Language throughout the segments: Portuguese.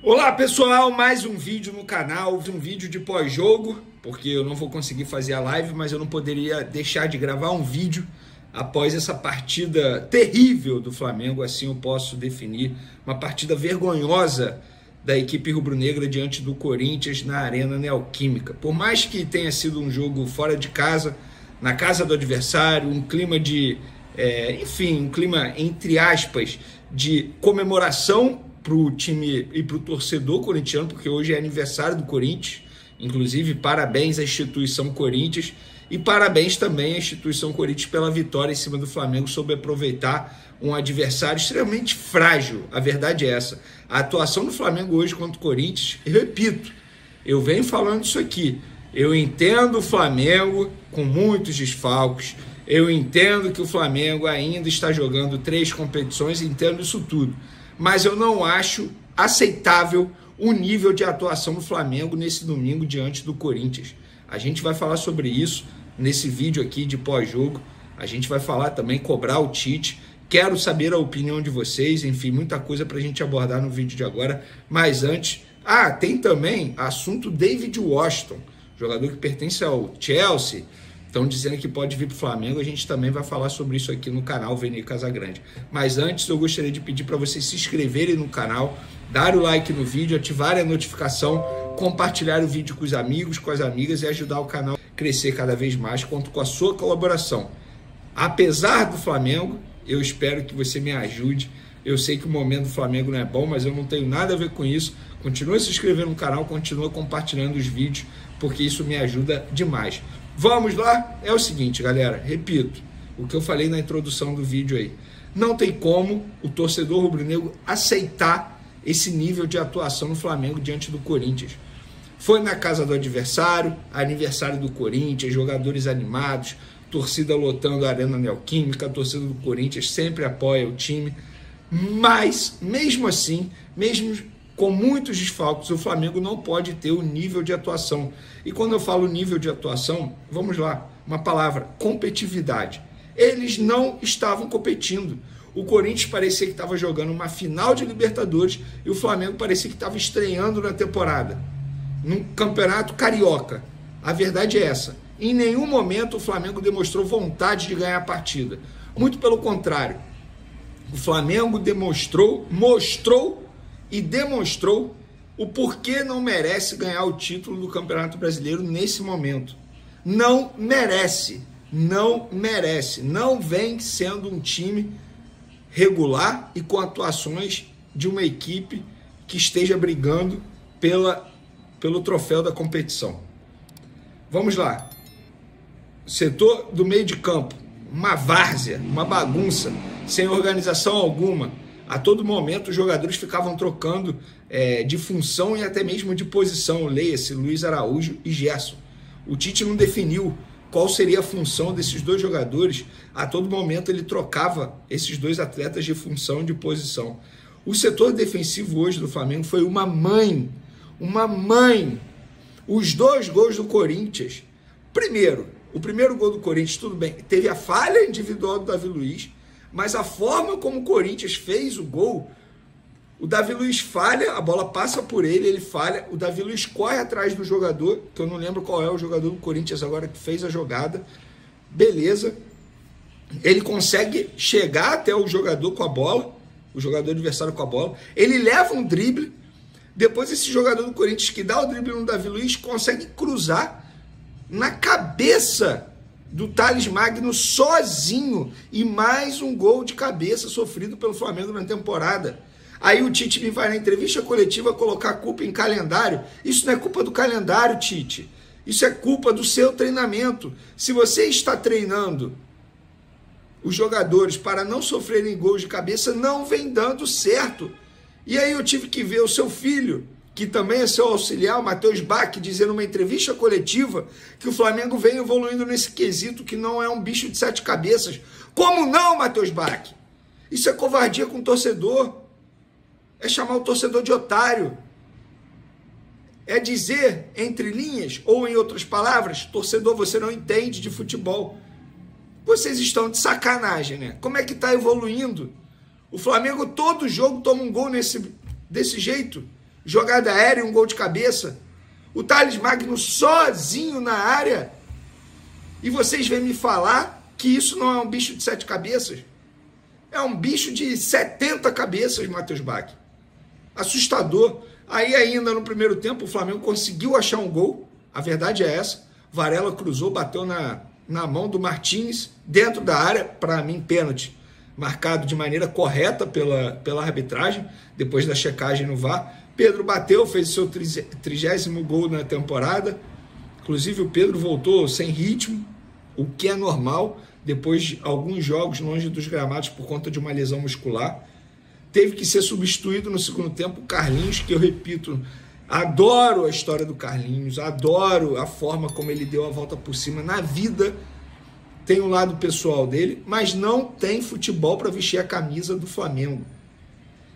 Olá pessoal, mais um vídeo no canal, um vídeo de pós-jogo, porque eu não vou conseguir fazer a live, mas eu não poderia deixar de gravar um vídeo após essa partida terrível do Flamengo, assim eu posso definir, uma partida vergonhosa da equipe rubro-negra diante do Corinthians na Arena Neoquímica. Por mais que tenha sido um jogo fora de casa, na casa do adversário, um clima de, um clima entre aspas, de comemoração para o time e para o torcedor corintiano, porque hoje é aniversário do Corinthians, inclusive parabéns à instituição Corinthians e parabéns também à instituição Corinthians pela vitória em cima do Flamengo, soube aproveitar um adversário extremamente frágil, a verdade é essa. A atuação do Flamengo hoje contra o Corinthians, eu repito, eu venho falando isso aqui, eu entendo o Flamengo com muitos desfalques, eu entendo que o Flamengo ainda está jogando 3 competições, entendo isso tudo, mas eu não acho aceitável o nível de atuação do Flamengo nesse domingo diante do Corinthians. A gente vai falar sobre isso nesse vídeo aqui de pós-jogo, a gente vai falar também, cobrar o Tite, quero saber a opinião de vocês, enfim, muita coisa para a gente abordar no vídeo de agora, mas antes, tem também assunto David Washington, jogador que pertence ao Chelsea, estão dizendo que pode vir para o Flamengo, a gente também vai falar sobre isso aqui no canal Veni Casagrande. Mas antes eu gostaria de pedir para vocês se inscreverem no canal, dar o like no vídeo, ativarem a notificação, compartilhar o vídeo com os amigos, com as amigas e ajudar o canal a crescer cada vez mais, conto com a sua colaboração. Apesar do Flamengo, eu espero que você me ajude. Eu sei que o momento do Flamengo não é bom, mas eu não tenho nada a ver com isso. Continua se inscrevendo no canal, continua compartilhando os vídeos, porque isso me ajuda demais. Vamos lá? É o seguinte, galera, repito, o que eu falei na introdução do vídeo aí. Não tem como o torcedor rubro-negro aceitar esse nível de atuação no Flamengo diante do Corinthians. Foi na casa do adversário, aniversário do Corinthians, jogadores animados, torcida lotando a Arena Neoquímica, a torcida do Corinthians sempre apoia o time, mas mesmo assim, mesmo com muitos desfalques, o Flamengo não pode ter o nível de atuação. E quando eu falo nível de atuação, vamos lá, uma palavra, competitividade. Eles não estavam competindo. O Corinthians parecia que estava jogando uma final de Libertadores e o Flamengo parecia que estava estreando na temporada, num campeonato carioca. A verdade é essa. Em nenhum momento o Flamengo demonstrou vontade de ganhar a partida. Muito pelo contrário. O Flamengo mostrou e demonstrou o porquê não merece ganhar o título do Campeonato Brasileiro nesse momento. Não merece, não merece, não vem sendo um time regular e com atuações de uma equipe que esteja brigando pelo troféu da competição. Vamos lá. Setor do meio de campo, uma várzea, uma bagunça, sem organização alguma. A todo momento os jogadores ficavam trocando de função e até mesmo de posição. Leia-se Luiz Araújo e Gerson. O Tite não definiu qual seria a função desses dois jogadores. A todo momento ele trocava esses dois atletas de função e de posição. O setor defensivo hoje do Flamengo foi uma mãe. Uma mãe. Os 2 gols do Corinthians. O primeiro gol do Corinthians, tudo bem, teve a falha individual do Davi Luiz, mas a forma como o Corinthians fez o gol, o Davi Luiz falha, a bola passa por ele, ele falha, o Davi Luiz corre atrás do jogador, que eu não lembro qual é o jogador do Corinthians agora que fez a jogada, beleza, ele consegue chegar até o jogador com a bola, o jogador adversário com a bola, ele leva um drible, depois esse jogador do Corinthians que dá o drible no Davi Luiz consegue cruzar na cabeça do Thales Magno sozinho, e mais um gol de cabeça sofrido pelo Flamengo na temporada. Aí o Tite me vai na entrevista coletiva colocar a culpa em calendário. Isso não é culpa do calendário, Tite. Isso é culpa do seu treinamento. Se você está treinando os jogadores para não sofrerem gols de cabeça, não vem dando certo. E aí eu tive que ver o seu filho, que também é seu auxiliar, o Matheus Bach, dizendo numa entrevista coletiva que o Flamengo vem evoluindo nesse quesito, que não é um bicho de 7 cabeças. Como não, Matheus Bach? Isso é covardia com o torcedor. É chamar o torcedor de otário. É dizer, entre linhas, ou em outras palavras, torcedor, você não entende de futebol. Vocês estão de sacanagem, né? Como é que está evoluindo? O Flamengo todo jogo toma um gol desse jeito. jogada aérea, um gol de cabeça. O Thales Magno sozinho na área. E vocês vêm me falar que isso não é um bicho de 7 cabeças? É um bicho de 70 cabeças, Matheus Bach. Assustador. Aí ainda no primeiro tempo o Flamengo conseguiu achar um gol. A verdade é essa. Varela cruzou, bateu na mão do Martins, dentro da área, para mim pênalti. Marcado de maneira correta pela arbitragem, depois da checagem no VAR. Pedro bateu, fez o seu 30º gol na temporada. Inclusive o Pedro voltou sem ritmo, o que é normal, depois de alguns jogos longe dos gramados por conta de uma lesão muscular. Teve que ser substituído no segundo tempo o Carlinhos, que eu repito, adoro a história do Carlinhos, adoro a forma como ele deu a volta por cima na vida. Tem um lado pessoal dele, mas não tem futebol para vestir a camisa do Flamengo.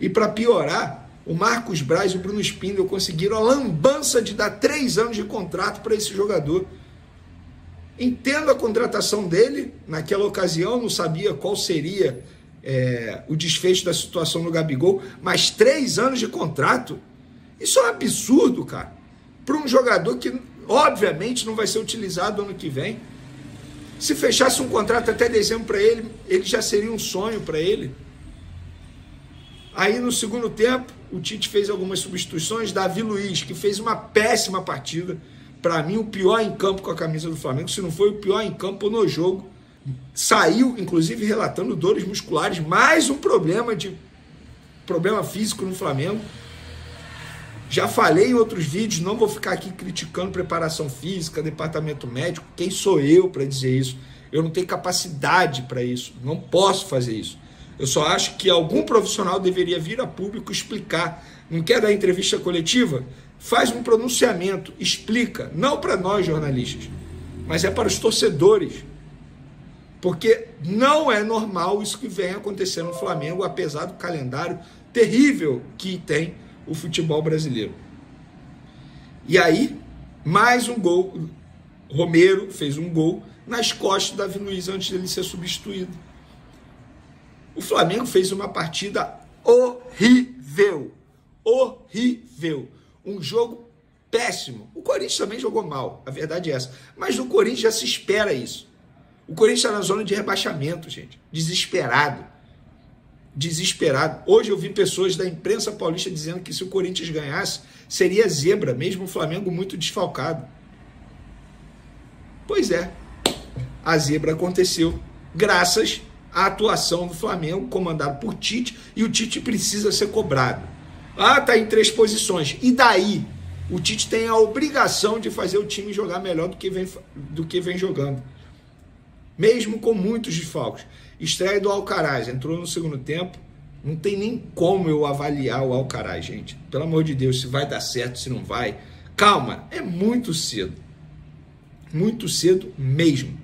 E para piorar, o Marcos Braz e o Bruno Spindel conseguiram a lambança de dar 3 anos de contrato para esse jogador. Entendo a contratação dele, naquela ocasião não sabia qual seria o desfecho da situação no Gabigol, mas 3 anos de contrato, isso é um absurdo, cara. Para um jogador que obviamente não vai ser utilizado ano que vem. Se fechasse um contrato até dezembro para ele, ele já seria um sonho para ele. Aí no segundo tempo, o Tite fez algumas substituições. Davi Luiz, que fez uma péssima partida, para mim o pior em campo com a camisa do Flamengo, se não foi o pior em campo no jogo, saiu inclusive relatando dores musculares, mais um problema físico no Flamengo. Já falei em outros vídeos, não vou ficar aqui criticando preparação física, departamento médico, quem sou eu para dizer isso? Eu não tenho capacidade para isso, não posso fazer isso. Eu só acho que algum profissional deveria vir a público explicar. Não quer dar entrevista coletiva? Faz um pronunciamento, explica, não para nós jornalistas, mas é para os torcedores. Porque não é normal isso que vem acontecendo no Flamengo, apesar do calendário terrível que tem o futebol brasileiro. E aí, mais um gol. Romero fez um gol nas costas do Davi Luiz antes dele ser substituído. O Flamengo fez uma partida horrível. Horrível. Um jogo péssimo. O Corinthians também jogou mal, a verdade é essa. Mas no Corinthians já se espera isso. O Corinthians está na zona de rebaixamento, gente. Desesperado. Desesperado. Hoje eu vi pessoas da imprensa paulista dizendo que se o Corinthians ganhasse, seria zebra, mesmo o Flamengo muito desfalcado. Pois é, a zebra aconteceu graças à atuação do Flamengo, comandado por Tite, e o Tite precisa ser cobrado. Ah, tá em 3 posições. E daí? O Tite tem a obrigação de fazer o time jogar melhor do que vem jogando. Mesmo com muitos desfalques. Estreia do Alcaraz, entrou no segundo tempo. Não tem nem como eu avaliar o Alcaraz, gente. Pelo amor de Deus, se vai dar certo, se não vai. Calma, é muito cedo. Muito cedo mesmo.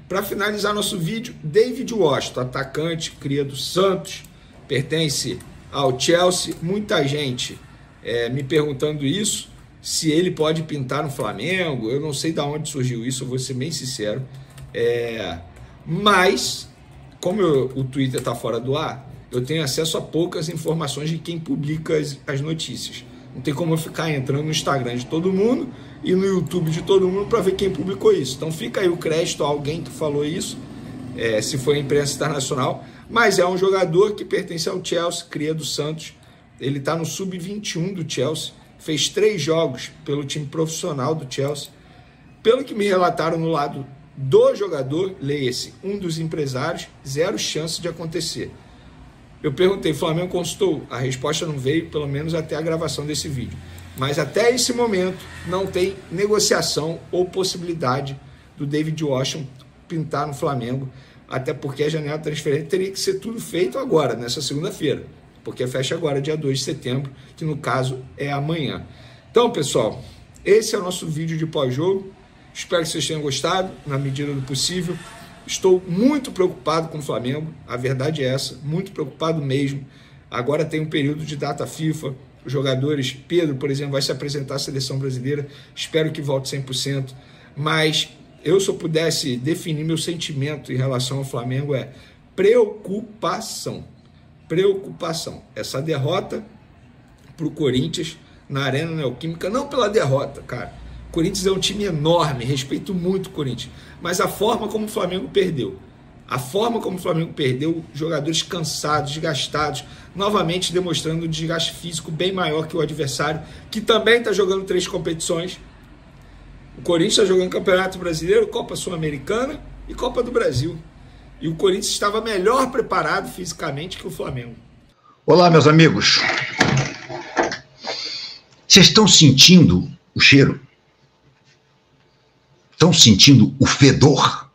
Para finalizar nosso vídeo, David Washington, atacante, cria do Santos, pertence ao Chelsea. Muita gente me perguntando isso, se ele pode pintar no Flamengo. Eu não sei de onde surgiu isso, eu vou ser bem sincero. Mas, como o Twitter está fora do ar, eu tenho acesso a poucas informações de quem publica as notícias. Não tem como eu ficar entrando no Instagram de todo mundo e no YouTube de todo mundo para ver quem publicou isso. Então fica aí o crédito a alguém que falou isso, se foi a imprensa internacional, mas é um jogador que pertence ao Chelsea, cria do Santos. Ele está no sub-21 do Chelsea, fez 3 jogos pelo time profissional do Chelsea. Pelo que me relataram no lado do jogador, leia-se, um dos empresários, 0 chance de acontecer. Eu perguntei, Flamengo consultou? A resposta não veio, pelo menos até a gravação desse vídeo. Mas até esse momento não tem negociação ou possibilidade do David Washington pintar no Flamengo, até porque a janela de transferência teria que ser tudo feito agora, nessa segunda-feira, porque fecha agora, dia 2 de setembro, que no caso é amanhã. Então, pessoal, esse é o nosso vídeo de pós-jogo. Espero que vocês tenham gostado, na medida do possível. Estou muito preocupado com o Flamengo, a verdade é essa, muito preocupado mesmo. Agora tem um período de data FIFA, os jogadores, Pedro, por exemplo, vai se apresentar à seleção brasileira, espero que volte 100%, mas eu, se eu pudesse definir meu sentimento em relação ao Flamengo, é preocupação. Preocupação. Essa derrota para o Corinthians na Arena Neoquímica, não pela derrota, cara. O Corinthians é um time enorme, respeito muito o Corinthians, mas a forma como o Flamengo perdeu. A forma como o Flamengo perdeu, jogadores cansados, desgastados, novamente demonstrando um desgaste físico bem maior que o adversário, que também está jogando 3 competições. O Corinthians está jogando Campeonato Brasileiro, Copa Sul-Americana e Copa do Brasil. E o Corinthians estava melhor preparado fisicamente que o Flamengo. Olá, meus amigos. Vocês estão sentindo o cheiro? Estão sentindo o fedor?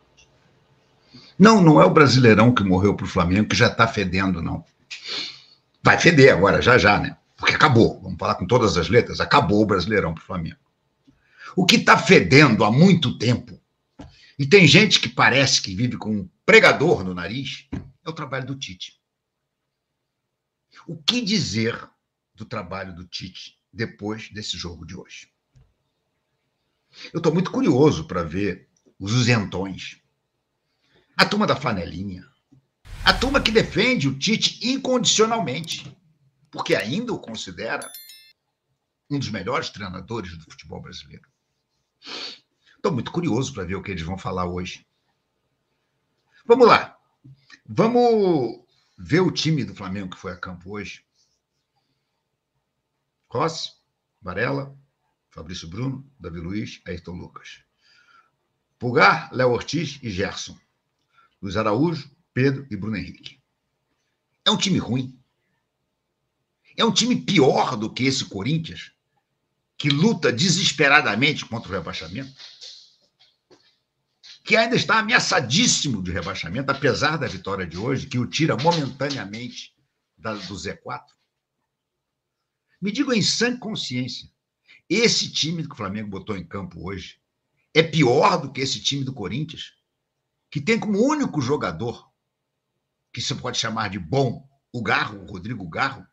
Não, não é o Brasileirão que morreu para o Flamengo, que já está fedendo, não. Vai feder agora, já, né? Porque acabou, vamos falar com todas as letras, acabou o Brasileirão para o Flamengo. O que está fedendo há muito tempo, e tem gente que parece que vive com um pregador no nariz, é o trabalho do Tite. O que dizer do trabalho do Tite depois desse jogo de hoje? Eu estou muito curioso para ver os isentões, a turma da flanelinha, a turma que defende o Tite incondicionalmente, porque ainda o considera um dos melhores treinadores do futebol brasileiro. Estou muito curioso para ver o que eles vão falar hoje. Vamos lá. Vamos ver o time do Flamengo que foi a campo hoje. Rossi, Varela, Fabrício Bruno, Davi Luiz, Ayrton Lucas. Pulgar, Léo Ortiz e Gerson. Luiz Araújo, Pedro e Bruno Henrique. É um time ruim. É um time pior do que esse Corinthians, que luta desesperadamente contra o rebaixamento, que ainda está ameaçadíssimo de rebaixamento, apesar da vitória de hoje, que o tira momentaneamente do Z4. Me digam em sã consciência, esse time que o Flamengo botou em campo hoje é pior do que esse time do Corinthians, que tem como único jogador, que se pode chamar de bom, o Garro, o Rodrigo Garro,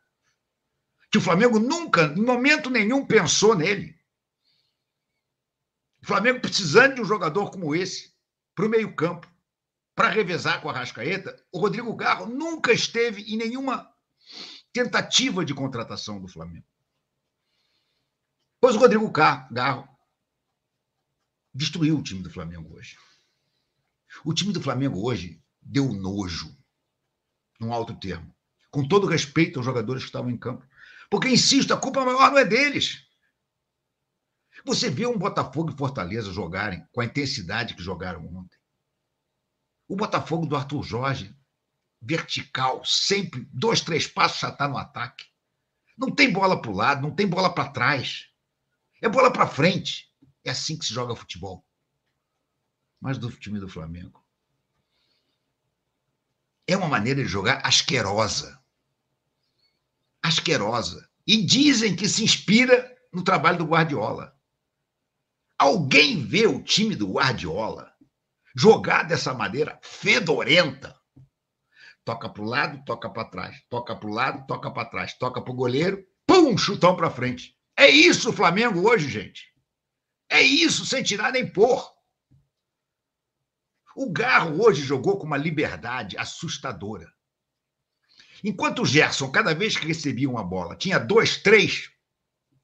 que o Flamengo nunca, em momento nenhum, pensou nele. O Flamengo precisando de um jogador como esse para o meio-campo, para revezar com a Arrascaeta, o Rodrigo Garro nunca esteve em nenhuma tentativa de contratação do Flamengo. Pois o Rodrigo Garro destruiu o time do Flamengo hoje. O time do Flamengo hoje deu nojo, num alto termo, com todo respeito aos jogadores que estavam em campo. Porque, insisto, a culpa maior não é deles. Você vê um Botafogo e Fortaleza jogarem com a intensidade que jogaram ontem. O Botafogo do Arthur Jorge, vertical, sempre, 2, 3 passos já está no ataque. Não tem bola para o lado, não tem bola para trás. É bola para frente. É assim que se joga futebol. Mas do time do Flamengo é uma maneira de jogar asquerosa. Asquerosa. E dizem que se inspira no trabalho do Guardiola. Alguém vê o time do Guardiola jogar dessa maneira fedorenta? Toca para o lado, toca para trás. Toca para o lado, toca para trás. Toca para o goleiro, pum, chutão para frente. É isso o Flamengo hoje, gente. É isso, sem tirar nem pôr. O Garro hoje jogou com uma liberdade assustadora. Enquanto o Gerson, cada vez que recebia uma bola, tinha 2, 3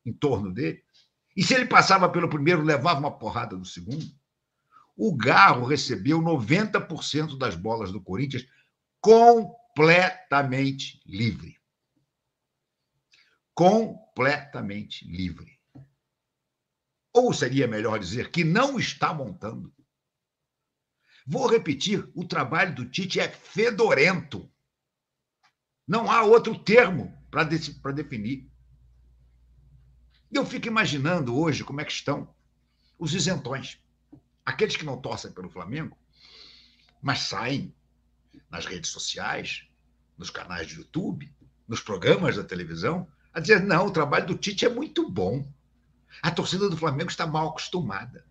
em torno dele, e se ele passava pelo primeiro, levava uma porrada do segundo, o Garro recebeu 90% das bolas do Corinthians completamente livre. Completamente livre. Ou seria melhor dizer que não está montando. Vou repetir, o trabalho do Tite é fedorento. Não há outro termo para definir. Eu fico imaginando hoje como é que estão os isentões. Aqueles que não torcem pelo Flamengo, mas saem nas redes sociais, nos canais de YouTube, nos programas da televisão, a dizer, não, o trabalho do Tite é muito bom. A torcida do Flamengo está mal acostumada.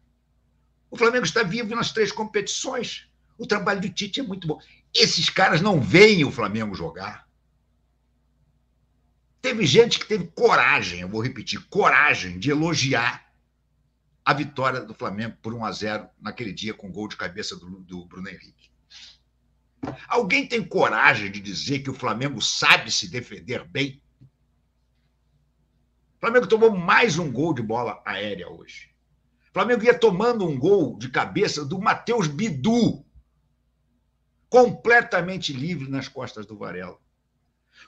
O Flamengo está vivo nas 3 competições. O trabalho do Tite é muito bom. Esses caras não veem o Flamengo jogar. Teve gente que teve coragem, eu vou repetir, coragem de elogiar a vitória do Flamengo por 1-0 naquele dia com gol de cabeça do Bruno Henrique. Alguém tem coragem de dizer que o Flamengo sabe se defender bem? Flamengo tomou mais um gol de bola aérea hoje. O Flamengo ia tomando um gol de cabeça do Matheus Bidu, completamente livre nas costas do Varela.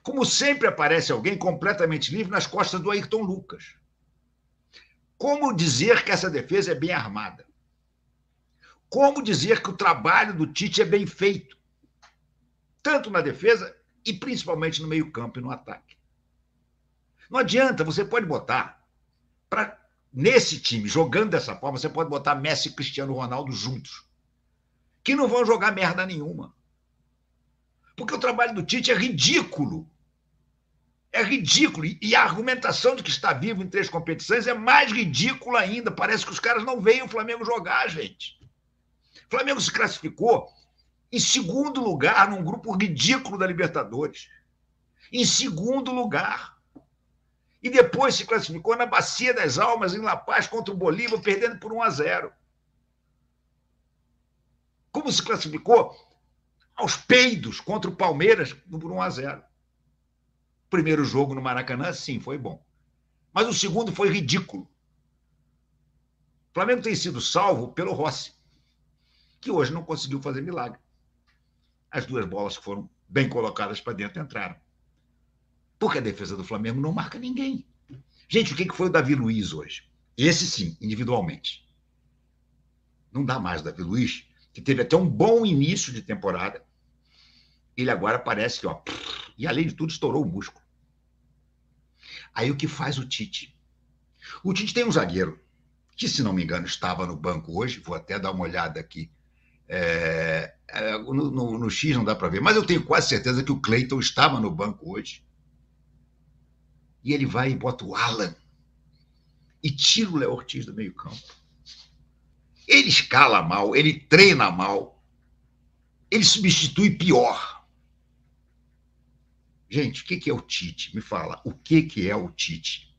Como sempre aparece alguém completamente livre nas costas do Ayrton Lucas. Como dizer que essa defesa é bem armada? Como dizer que o trabalho do Tite é bem feito? Tanto na defesa e principalmente no meio-campo e no ataque. Não adianta, você pode botar nesse time, jogando dessa forma, você pode botar Messi e Cristiano Ronaldo juntos, que não vão jogar merda nenhuma. Porque o trabalho do Tite é ridículo. É ridículo. E a argumentação de que está vivo em 3 competições é mais ridícula ainda. Parece que os caras não veem o Flamengo jogar, gente. O Flamengo se classificou em 2º lugar num grupo ridículo da Libertadores. Em 2º lugar. E depois se classificou na Bacia das Almas, em La Paz, contra o Bolívar, perdendo por 1-0. Como se classificou aos peidos contra o Palmeiras por 1-0. Primeiro jogo no Maracanã, sim, foi bom. Mas o segundo foi ridículo. O Flamengo tem sido salvo pelo Rossi, que hoje não conseguiu fazer milagre. As 2 bolas que foram bem colocadas para dentro entraram. Porque a defesa do Flamengo não marca ninguém. Gente, o que foi o Davi Luiz hoje? Esse sim, individualmente. Não dá mais o Davi Luiz, que teve até um bom início de temporada. Ele agora parece que, e além de tudo, estourou o músculo. Aí o que faz o Tite? O Tite tem um zagueiro, que, se não me engano, estava no banco hoje, vou até dar uma olhada aqui. No X não dá para ver, mas eu tenho quase certeza que o Cleiton estava no banco hoje. E ele vai e bota o Alan e tira o Léo Ortiz do meio-campo. Ele escala mal, ele treina mal, ele substitui pior. Gente, o que é o Tite? Me fala, o que é o Tite?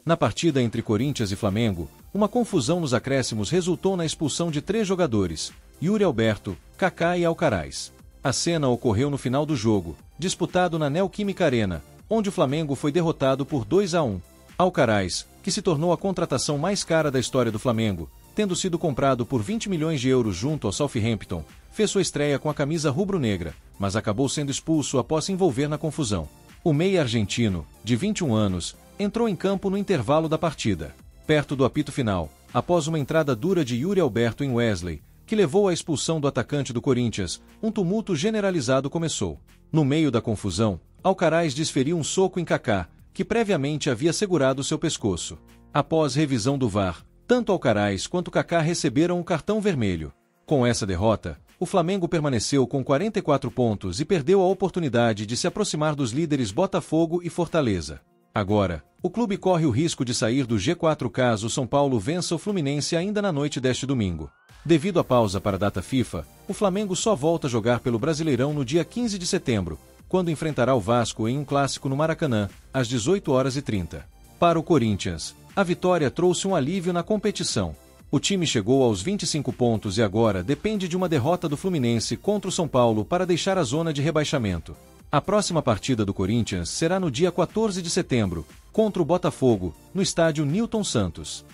Na partida entre Corinthians e Flamengo, uma confusão nos acréscimos resultou na expulsão de 3 jogadores, Yuri Alberto, Kaká e Alcaraz. A cena ocorreu no final do jogo, disputado na Neoquímica Arena, onde o Flamengo foi derrotado por 2-1. Alcaraz, que se tornou a contratação mais cara da história do Flamengo, tendo sido comprado por 20 milhões de euros junto ao Southampton, fez sua estreia com a camisa rubro-negra, mas acabou sendo expulso após se envolver na confusão. O meia argentino, de 21 anos, entrou em campo no intervalo da partida, perto do apito final, após uma entrada dura de Yuri Alberto em Wesley, que levou à expulsão do atacante do Corinthians. Um tumulto generalizado começou. No meio da confusão, Alcaraz desferiu um soco em Kaká, que previamente havia segurado seu pescoço. Após revisão do VAR, tanto Alcaraz quanto Kaká receberam o cartão vermelho. Com essa derrota, o Flamengo permaneceu com 44 pontos e perdeu a oportunidade de se aproximar dos líderes Botafogo e Fortaleza. Agora, o clube corre o risco de sair do G4 caso São Paulo vença o Fluminense ainda na noite deste domingo. Devido à pausa para a data FIFA, o Flamengo só volta a jogar pelo Brasileirão no dia 15 de setembro, quando enfrentará o Vasco em um clássico no Maracanã, às 18h30. Para o Corinthians, a vitória trouxe um alívio na competição. O time chegou aos 25 pontos e agora depende de uma derrota do Fluminense contra o São Paulo para deixar a zona de rebaixamento. A próxima partida do Corinthians será no dia 14 de setembro, contra o Botafogo, no estádio Newton Santos.